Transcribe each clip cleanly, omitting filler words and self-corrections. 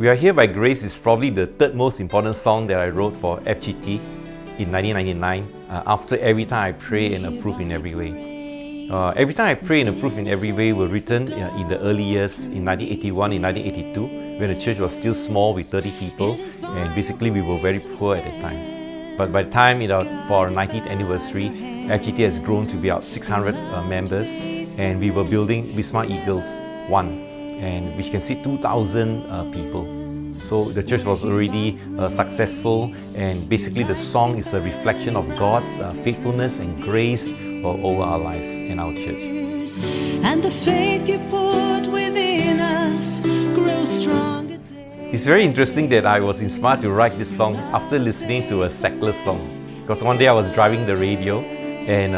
We Are Here by Grace is probably the third most important song that I wrote for FGT in 1999 after Every Time I Pray and Approve in Every Way. Every Time I Pray and Approve in Every Way were written in the early years in 1981, in 1982, when the church was still small with 30 people, and basically we were very poor at that time. But by the time, for our 19th anniversary, FGT has grown to be about 600 members, and we were building Wisma Eagles 1. And we can see 2,000 people. So the church was already successful, and basically the song is a reflection of God's faithfulness and grace over our lives and our church. And the faith you put within us grows stronger. It's very interesting that I was inspired to write this song after listening to a secular song. Because one day I was driving the radio, and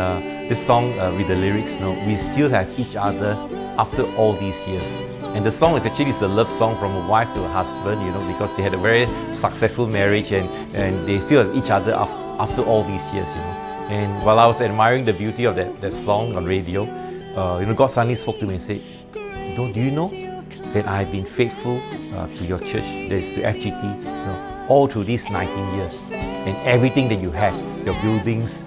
this song with the lyrics, we still have each other after all these years. And the song is actually a love song from a wife to a husband, because they had a very successful marriage, and they still have each other after all these years, And while I was admiring the beauty of that song on radio, God suddenly spoke to me and said, do you know that I've been faithful to your church, that is to FGT, all through these 19 years. And everything that you have, your buildings,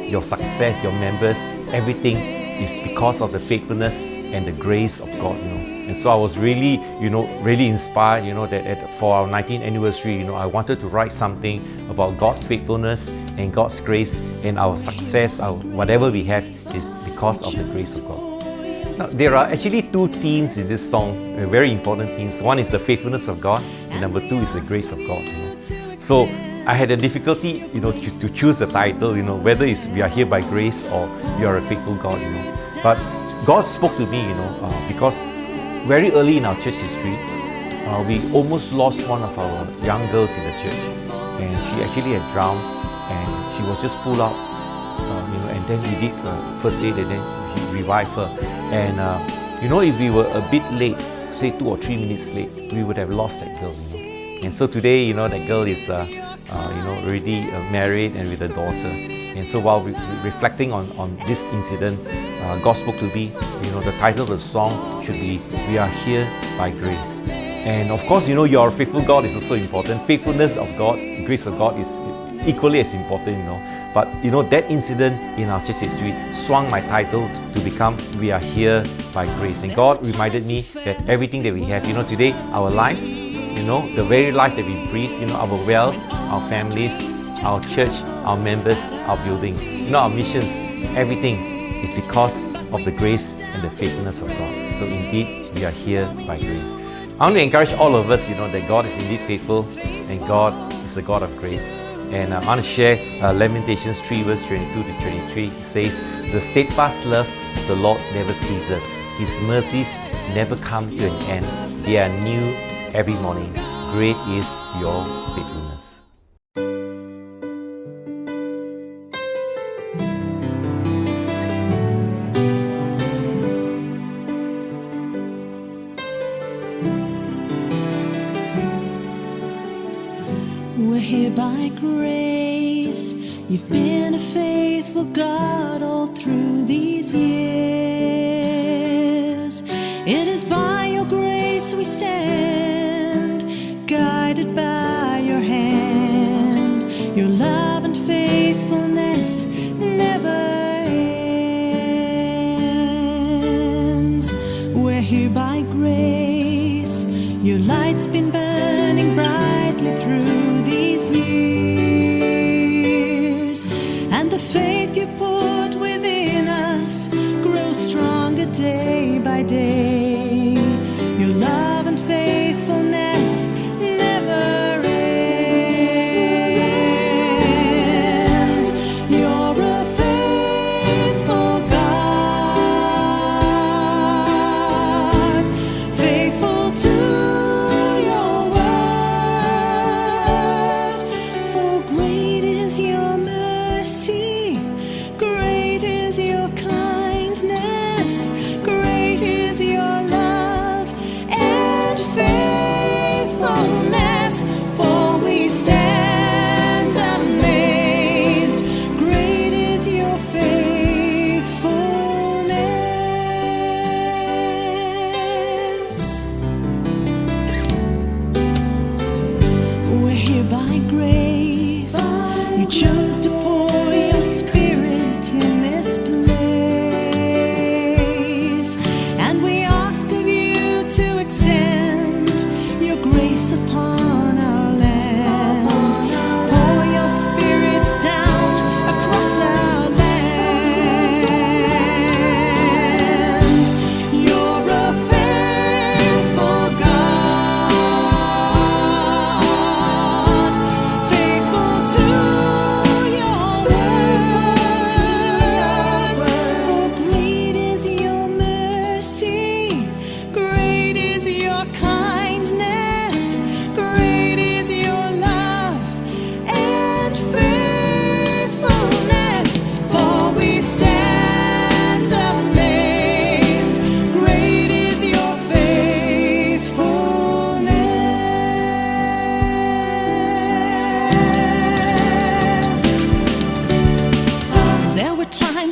your success, your members, everything is because of the faithfulness and the grace of God, And so I was really, really inspired, that for our 19th anniversary, I wanted to write something about God's faithfulness and God's grace, and our success, whatever we have is because of the grace of God. Now, there are actually two themes in this song, very important themes. One is the faithfulness of God, and number two is the grace of God. So I had a difficulty, to choose the title, whether it's We Are Here by Grace or You Are a Faithful God, But God spoke to me, because very early in our church history, we almost lost one of our young girls in the church, and she actually had drowned, and she was just pulled out, and then we did first aid, and then we revived her. And if we were a bit late, say 2 or 3 minutes late, we would have lost that girl. And so today, that girl is already married and with a daughter. And so while reflecting on this incident, God spoke to me, the title of the song should be We Are Here by Grace. And of course, your faithful God is also important. Faithfulness of God, grace of God is equally as important, But that incident in our church history swung my title to become We Are Here by Grace. And God reminded me that everything that we have, today, our lives, the very life that we breathe, our wealth, our families, our church, our members, our building, our missions, everything is because of the grace and the faithfulness of God. So indeed, we are here by grace. I want to encourage all of us, that God is indeed faithful and God is the God of grace. And I want to share Lamentations 3 verse 22 to 23. It says, the steadfast love of the Lord never ceases. His mercies never come to an end. They are new every morning. Great is your faithfulness. We're here by grace. You've been a faithful God all through these years. It is by your grace we stand, guided by your hand. Your love and faithfulness never ends. We're here by grace. Your light's been burning brightly through these years, and the faith you put within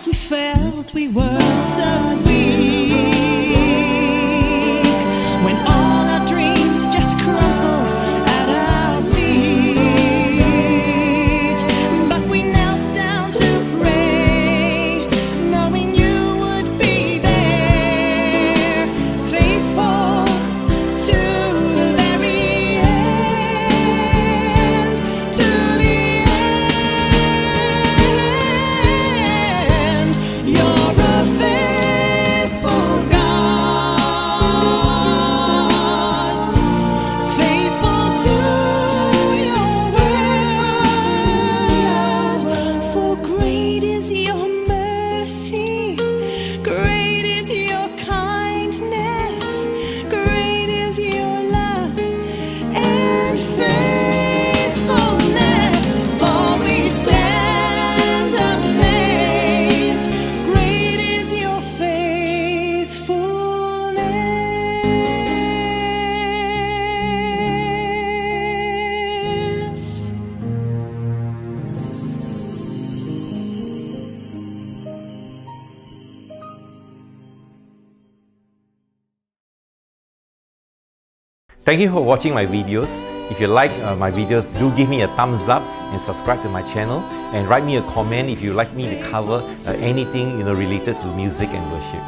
times we felt we were so weak, when all our dreams just crumbled at our feet. But we knelt down to pray, knowing you would be there, faithful to the very end, to the end. You're a faithful God, faithful to your word. For great is your mercy, great is your kindness, great is your love and faithfulness. For we stand amazed, great is your faithfulness. Thank you for watching my videos. If you like my videos, do give me a thumbs up and subscribe to my channel, and write me a comment if you'd like me to cover anything related to music and worship.